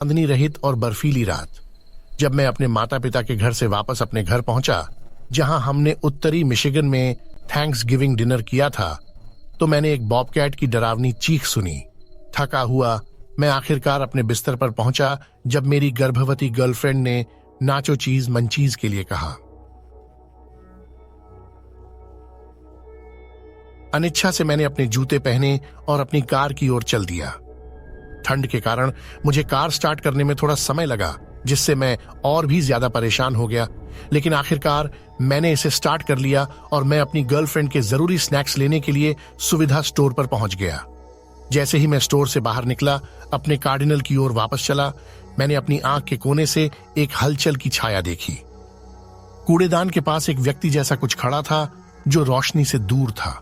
चांदनी रहित और बर्फीली रात, जब मैं अपने माता पिता के घर से वापस अपने घर पहुंचा, जहां हमने उत्तरी मिशिगन में थैंक्स गिविंग डिनर किया था, तो मैंने एक बॉबकैट की डरावनी चीख सुनी। थका हुआ मैं आखिरकार अपने बिस्तर पर पहुंचा जब मेरी गर्भवती गर्लफ्रेंड ने नाचो चीज मंचीज के लिए कहा। अनिच्छा से मैंने अपने जूते पहने और अपनी कार की ओर चल दिया। ठंड के कारण मुझे कार स्टार्ट करने में थोड़ा समय लगा, जिससे मैं और भी ज्यादा परेशान हो गया, लेकिन आखिरकार मैंने इसे स्टार्ट कर लिया और मैं अपनी गर्लफ्रेंड के जरूरी स्नैक्स लेने के लिए सुविधा स्टोर पर पहुंच गया। जैसे ही मैं स्टोर से बाहर निकला, अपने कार्डिनल की ओर वापस चला, मैंने अपनी आंख के कोने से एक हलचल की छाया देखी। कूड़ेदान के पास एक व्यक्ति जैसा कुछ खड़ा था जो रोशनी से दूर था।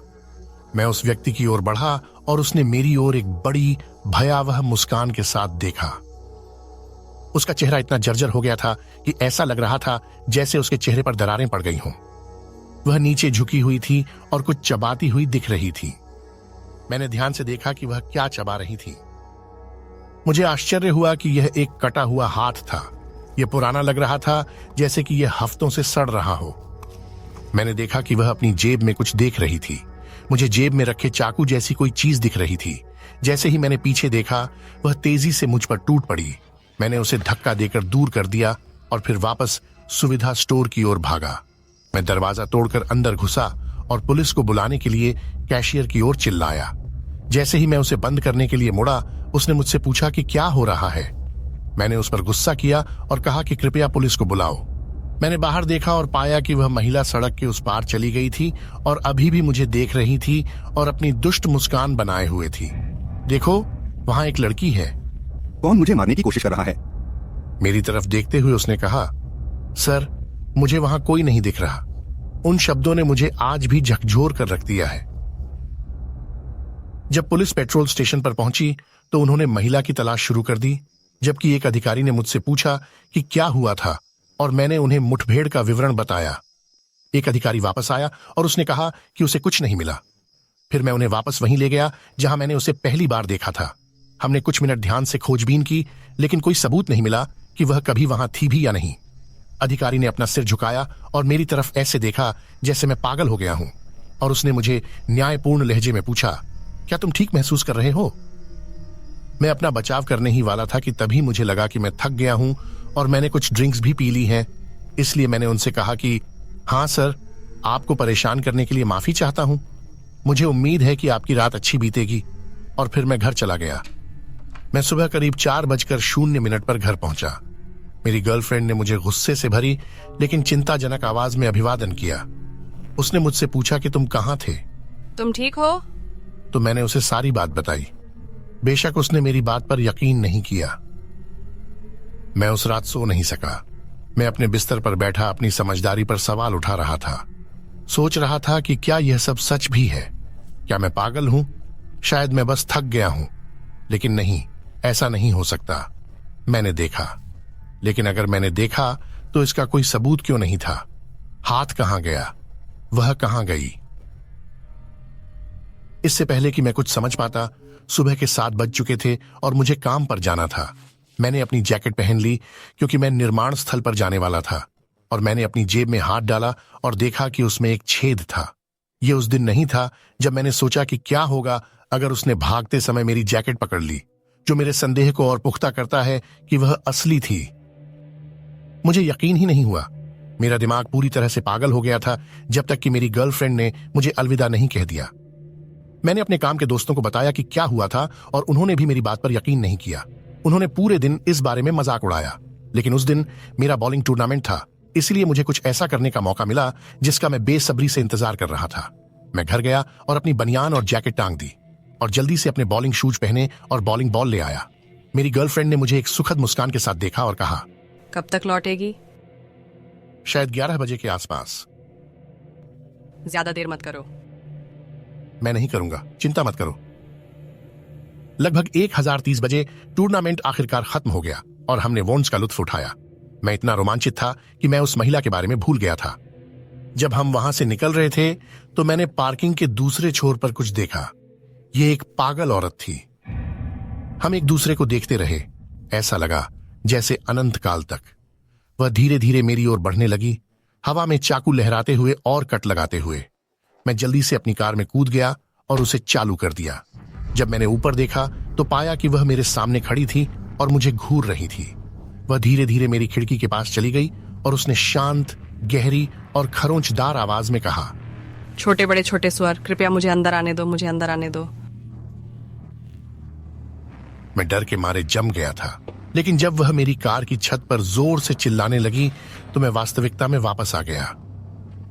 मैं उस व्यक्ति की ओर बढ़ा और उसने मेरी ओर एक बड़ी भयावह मुस्कान के साथ देखा। उसका चेहरा इतना जर्जर हो गया था कि ऐसा लग रहा था जैसे उसके चेहरे पर दरारें पड़ गई हों। वह नीचे झुकी हुई थी और कुछ चबाती हुई दिख रही थी। मैंने ध्यान से देखा कि वह क्या चबा रही थी। मुझे आश्चर्य हुआ कि यह एक कटा हुआ हाथ था। यह पुराना लग रहा था, जैसे कि यह हफ्तों से सड़ रहा हो। मैंने देखा कि वह अपनी जेब में कुछ देख रही थी। मुझे जेब में रखे चाकू जैसी कोई चीज दिख रही थी। जैसे ही मैंने पीछे देखा, वह तेजी से मुझ पर टूट पड़ी। मैंने उसे धक्का देकर दूर कर दिया और फिर वापस सुविधा स्टोर की ओर भागा। मैं दरवाजा तोड़कर अंदर घुसा और पुलिस को बुलाने के लिए कैशियर की ओर चिल्लाया। जैसे ही मैं उसे बंद करने के लिए मुड़ा, उसने मुझसे पूछा कि क्या हो रहा है। मैंने उस पर गुस्सा किया और कहा कि कृपया पुलिस को बुलाओ। मैंने बाहर देखा और पाया कि वह महिला सड़क के उस पार चली गई थी और अभी भी मुझे देख रही थी और अपनी दुष्ट मुस्कान बनाए हुए थी। देखो, वहां एक लड़की है। कौन मुझे मारने की कोशिश कर रहा है? मेरी तरफ देखते हुए उसने कहा, सर, मुझे वहां कोई नहीं दिख रहा। उन शब्दों ने मुझे आज भी झकझोर कर रख दिया है। जब पुलिस पेट्रोल स्टेशन पर पहुंची तो उन्होंने महिला की तलाश शुरू कर दी, जबकि एक अधिकारी ने मुझसे पूछा कि क्या हुआ था और मैंने उन्हें मुठभेड़ का विवरण बताया। एक अधिकारी वापस आया और उसने कहा कि उसे कुछ नहीं मिला। फिर मैं उन्हें वापस वहीं ले गया जहां मैंने उसे पहली बार देखा था। हमने कुछ मिनट ध्यान से खोजबीन की, लेकिन कोई सबूत नहीं मिला कि वह कभी वहां थी भी या नहीं। अधिकारी ने अपना सिर झुकाया और मेरी तरफ ऐसे देखा जैसे मैं पागल हो गया हूं, और उसने मुझे न्यायपूर्ण लहजे में पूछा, क्या तुम ठीक महसूस कर रहे हो? मैं अपना बचाव करने ही वाला था कि तभी मुझे लगा कि मैं थक गया हूं और मैंने कुछ ड्रिंक्स भी पी ली हैं। इसलिए मैंने उनसे कहा कि हाँ सर, आपको परेशान करने के लिए माफी चाहता हूं। मुझे उम्मीद है कि आपकी रात अच्छी बीतेगी। और फिर मैं घर चला गया। मैं सुबह करीब 4:00 पर घर पहुंचा। मेरी गर्लफ्रेंड ने मुझे गुस्से से भरी लेकिन चिंताजनक आवाज में अभिवादन किया। उसने मुझसे पूछा कि तुम कहां थे? तुम ठीक हो? तो मैंने उसे सारी बात बताई। बेशक उसने मेरी बात पर यकीन नहीं किया। मैं उस रात सो नहीं सका। मैं अपने बिस्तर पर बैठा अपनी समझदारी पर सवाल उठा रहा था। सोच रहा था कि क्या यह सब सच भी है? क्या मैं पागल हूं? शायद मैं बस थक गया हूं। लेकिन नहीं, ऐसा नहीं हो सकता। मैंने देखा, लेकिन अगर मैंने देखा तो इसका कोई सबूत क्यों नहीं था? हाथ कहां गया? वह कहां गई? इससे पहले कि मैं कुछ समझ पाता, सुबह के 7 बज चुके थे और मुझे काम पर जाना था। मैंने अपनी जैकेट पहन ली क्योंकि मैं निर्माण स्थल पर जाने वाला था, और मैंने अपनी जेब में हाथ डाला और देखा कि उसमें एक छेद था। यह उस दिन नहीं था जब मैंने सोचा कि क्या होगा अगर उसने भागते समय मेरी जैकेट पकड़ ली, जो मेरे संदेह को और पुख्ता करता है कि वह असली थी। मुझे यकीन ही नहीं हुआ। मेरा दिमाग पूरी तरह से पागल हो गया था जब तक कि मेरी गर्लफ्रेंड ने मुझे अलविदा नहीं कह दिया। मैंने अपने काम के दोस्तों को बताया कि क्या हुआ था और उन्होंने भी मेरी बात पर यकीन नहीं किया। उन्होंने पूरे दिन इस बारे में मजाक उड़ाया। लेकिन उस दिन मेरा बॉलिंग टूर्नामेंट था, इसलिए मुझे कुछ ऐसा करने का मौका मिला जिसका मैं बेसब्री से इंतजार कर रहा था। मैं घर गया और अपनी बनियान और जैकेट टांग दी और जल्दी से अपने बॉलिंग शूज पहने और बॉलिंग बॉल ले आया। मेरी गर्लफ्रेंड ने मुझे एक सुखद मुस्कान के साथ देखा और कहा, कब तक लौटेगी? शायद 11 बजे के आसपास। ज्यादा देर मत करो। मैं नहीं करूंगा, चिंता मत करो। लगभग 1030 बजे टूर्नामेंट आखिरकार खत्म हो गया और हमने वोन्स का लुत्फ उठाया। मैं इतना रोमांचित था कि मैं उस महिला के बारे में भूल गया था। जब हम वहां से निकल रहे थे तो मैंने पार्किंग के दूसरे छोर पर कुछ देखा। ये एक पागल औरत थी। हम एक दूसरे को देखते रहे। ऐसा लगा जैसे अनंत काल तक। वह धीरे धीरे मेरी ओर बढ़ने लगी, हवा में चाकू लहराते हुए और कट लगाते हुए। मैं जल्दी से अपनी कार में कूद गया और उसे चालू कर दिया। जब मैंने ऊपर देखा तो पाया कि वह मेरे सामने खड़ी थी और मुझे घूर रही थी। वह धीरे धीरे मेरी खिड़की के पास चली गई और उसने शांत, गहरी और खरोंचदार आवाज में कहा, छोटे बड़े छोटे स्वर, कृपया मुझे अंदर आने दो, मुझे अंदर आने दो। मैं डर के मारे जम गया था, लेकिन जब वह मेरी कार की छत पर जोर से चिल्लाने लगी तो मैं वास्तविकता में वापस आ गया।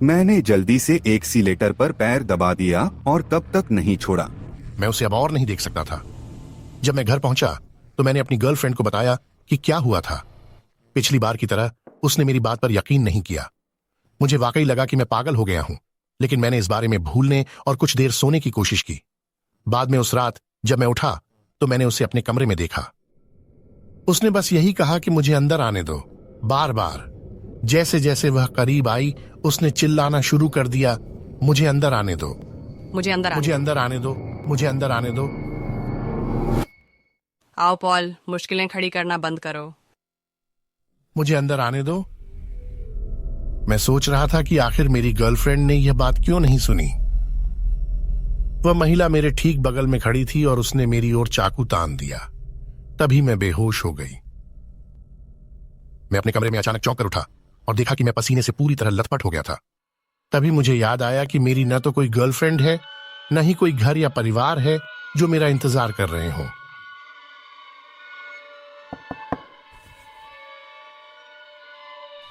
मैंने जल्दी से एक्सीलेटर पर पैर दबा दिया और तब तक नहीं छोड़ा। मैं उसे अब और नहीं देख सकता था। जब मैं घर पहुंचा तो मैंने अपनी गर्लफ्रेंड को बताया कि क्या हुआ था। पिछली बार की तरह उसने मेरी बात पर यकीन नहीं किया। मुझे वाकई लगा कि मैं पागल हो गया हूं, लेकिन मैंने इस बारे में भूलने और कुछ देर सोने की कोशिश की। बाद में उस रात जब मैं उठा तो मैंने उसे अपने कमरे में देखा। उसने बस यही कहा कि मुझे अंदर आने दो। बार बार जैसे जैसे वह करीब आई उसने चिल्लाना शुरू कर दिया, मुझे अंदर आने दो, मुझे अंदर मुझे आने अंदर आने दो, मुझे अंदर आने दो। आओ पॉल, मुश्किलें खड़ी करना बंद करो। मुझे अंदर आने दो। मैं सोच रहा था कि आखिर मेरी गर्लफ्रेंड ने यह बात क्यों नहीं सुनी। वह महिला मेरे ठीक बगल में खड़ी थी और उसने मेरी ओर चाकू तान दिया। तभी मैं बेहोश हो गई। मैं अपने कमरे में अचानक चौंक कर उठा और देखा कि मैं पसीने से पूरी तरह लथपथ हो गया था। तभी मुझे याद आया कि मेरी न तो कोई गर्लफ्रेंड है, न ही कोई घर या परिवार है जो मेरा इंतजार कर रहे हो।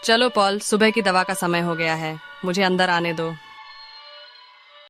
चलो पॉल, सुबह की दवा का समय हो गया है, मुझे अंदर आने दो।